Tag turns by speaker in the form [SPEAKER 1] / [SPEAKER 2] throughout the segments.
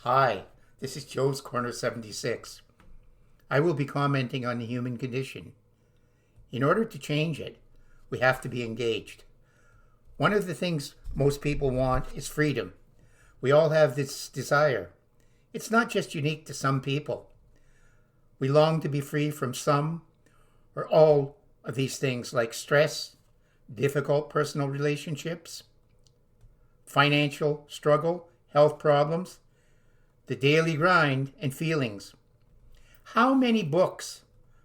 [SPEAKER 1] Hi, this is Joe's Corner 76. I will be commenting on the human condition. In order to change it, we have to be engaged. One of the things most people want is freedom. We all have this desire. It's not just unique to some people. We long to be free from some or all of these things like stress, difficult personal relationships, financial struggle, health problems, the daily grind, and feelings. How many books,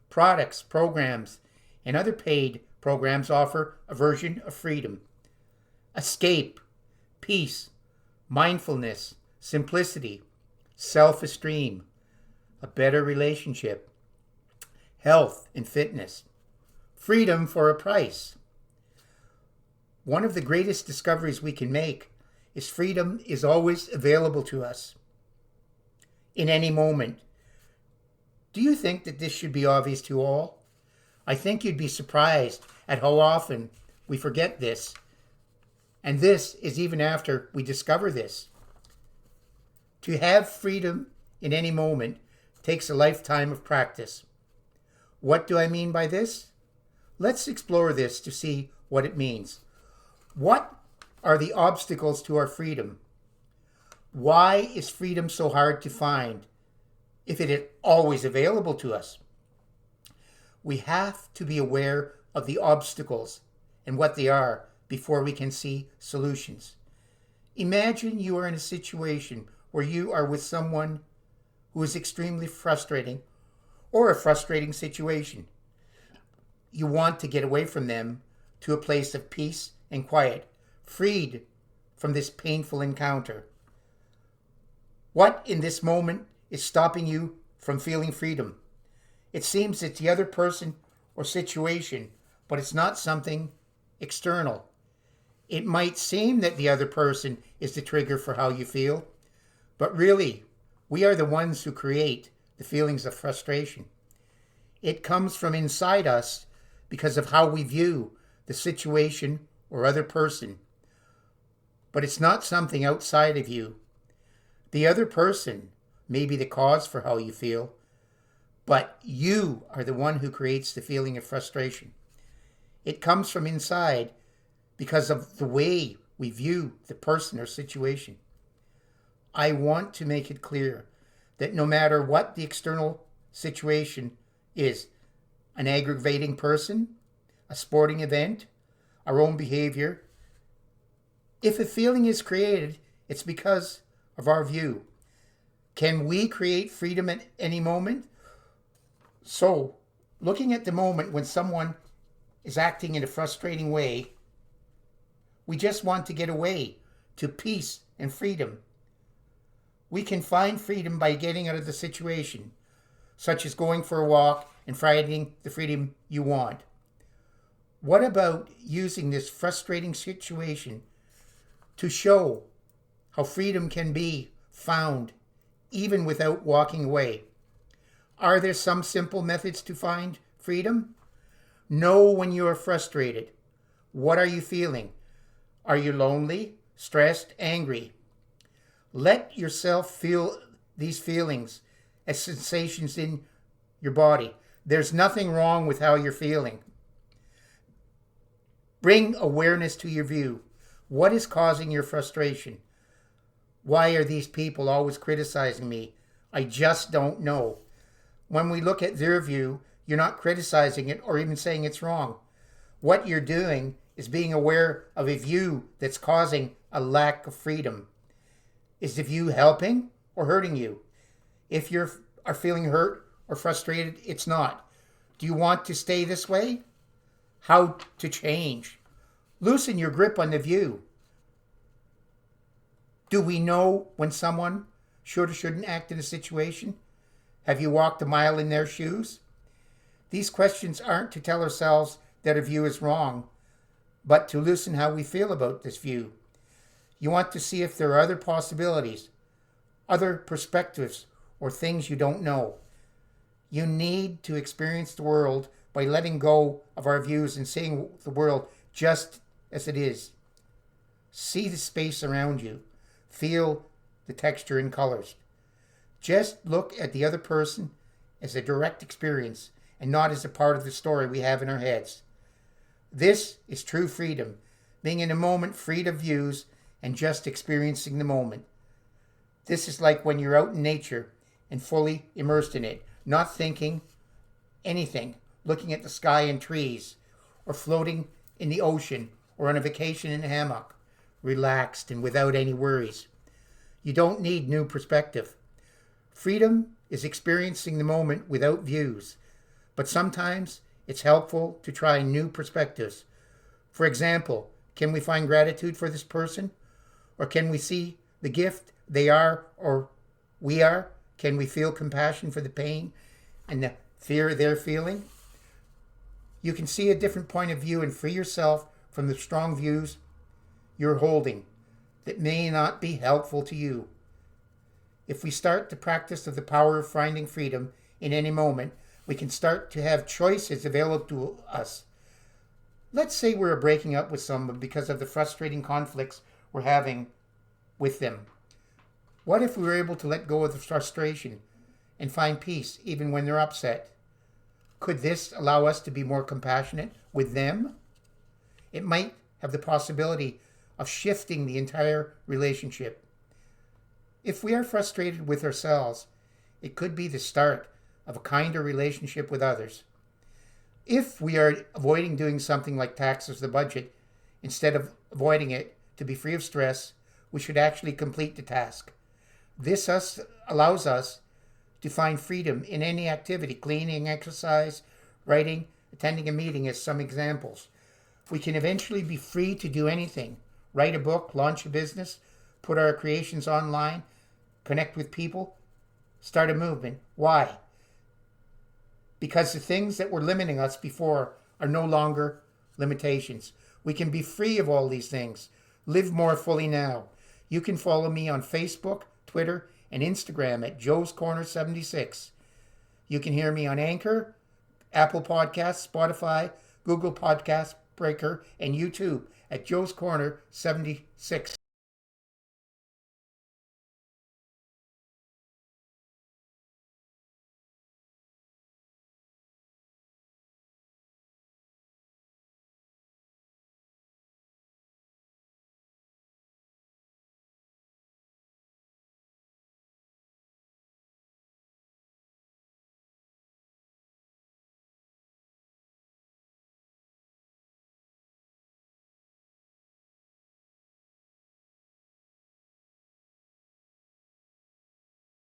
[SPEAKER 1] products, programs, and other paid programs offer a version of freedom? Escape, peace, mindfulness, simplicity, self-esteem, a better relationship, health and fitness, freedom for a price. One of the greatest discoveries we can make is freedom is always available to us in any moment. Do you think that this should be obvious to all? I think you'd be surprised at how often we forget this. And this is even after we discover this. To have freedom in any moment takes a lifetime of practice. What do I mean by this? Let's explore this to see what it means. What are the obstacles to our freedom? Why is freedom so hard to find if it is always available to us? We have to be aware of the obstacles and what they are before we can see solutions. Imagine you are in a situation where you are with someone who is extremely frustrating or a frustrating situation. You want to get away from them to a place of peace and quiet, freed from this painful encounter. What in this moment is stopping you from feeling freedom? It seems it's the other person or situation, but it's not something external. It might seem that the other person is the trigger for how you feel, but really, we are the ones who create the feelings of frustration. It comes from inside us because of how we view the situation or other person, but it's not something outside of you. The other person may be the cause for how you feel, but you are the one who creates the feeling of frustration. It comes from inside because of the way we view the person or situation. I want to make it clear that no matter what the external situation is, an aggravating person, a sporting event, our own behavior, if a feeling is created, it's because of our view. Can we create freedom at any moment? So, looking at the moment when someone is acting in a frustrating way, we just want to get away to peace and freedom. We can find freedom by getting out of the situation, such as going for a walk and finding the freedom you want. What about using this frustrating situation to show how freedom can be found even without walking away? Are there some simple methods to find freedom? Know when you are frustrated. What are you feeling? Are you lonely, stressed, angry? Let yourself feel these feelings as sensations in your body. There's nothing wrong with how you're feeling. Bring awareness to your view. What is causing your frustration? Why are these people always criticizing me? I just don't know. When we look at their view, you're not criticizing it or even saying it's wrong. What you're doing is being aware of a view that's causing a lack of freedom. Is the view helping or hurting you? If you are feeling hurt or frustrated, it's not. Do you want to stay this way? How to change? Loosen your grip on the view. Do we know when someone should or shouldn't act in a situation? Have you walked a mile in their shoes? These questions aren't to tell ourselves that a view is wrong, but to loosen how we feel about this view. You want to see if there are other possibilities, other perspectives, or things you don't know. You need to experience the world by letting go of our views and seeing the world just as it is. See the space around you. Feel the texture and colors. Just look at the other person as a direct experience and not as a part of the story we have in our heads. This is true freedom, being in a moment freed of views and just experiencing the moment. This is like when you're out in nature and fully immersed in it, not thinking anything, looking at the sky and trees, or floating in the ocean, or on a vacation in a hammock, relaxed and without any worries. You don't need new perspective. Freedom is experiencing the moment without views, but sometimes it's helpful to try new perspectives. For example, can we find gratitude for this person? Or can we see the gift they are or we are? Can we feel compassion for the pain and the fear they're feeling? You can see a different point of view and free yourself from the strong views you're holding that may not be helpful to you. If we start the practice of the power of finding freedom in any moment, we can start to have choices available to us. Let's say we're breaking up with someone because of the frustrating conflicts we're having with them. What if we were able to let go of the frustration and find peace even when they're upset? Could this allow us to be more compassionate with them? It might have the possibility of shifting the entire relationship. If we are frustrated with ourselves, it could be the start of a kinder relationship with others. If we are avoiding doing something like taxes the budget, instead of avoiding it to be free of stress, we should actually complete the task. This allows us to find freedom in any activity, cleaning, exercise, writing, attending a meeting as some examples. We can eventually be free to do anything, write a book, launch a business, put our creations online, connect with people, start a movement. Why? Because the things that were limiting us before are no longer limitations. We can be free of all these things. Live more fully now. You can follow me on Facebook, Twitter, and Instagram at Joe's Corner 76. You can hear me on Anchor, Apple Podcasts, Spotify, Google Podcasts, Breaker, and YouTube at Joe's Corner 76.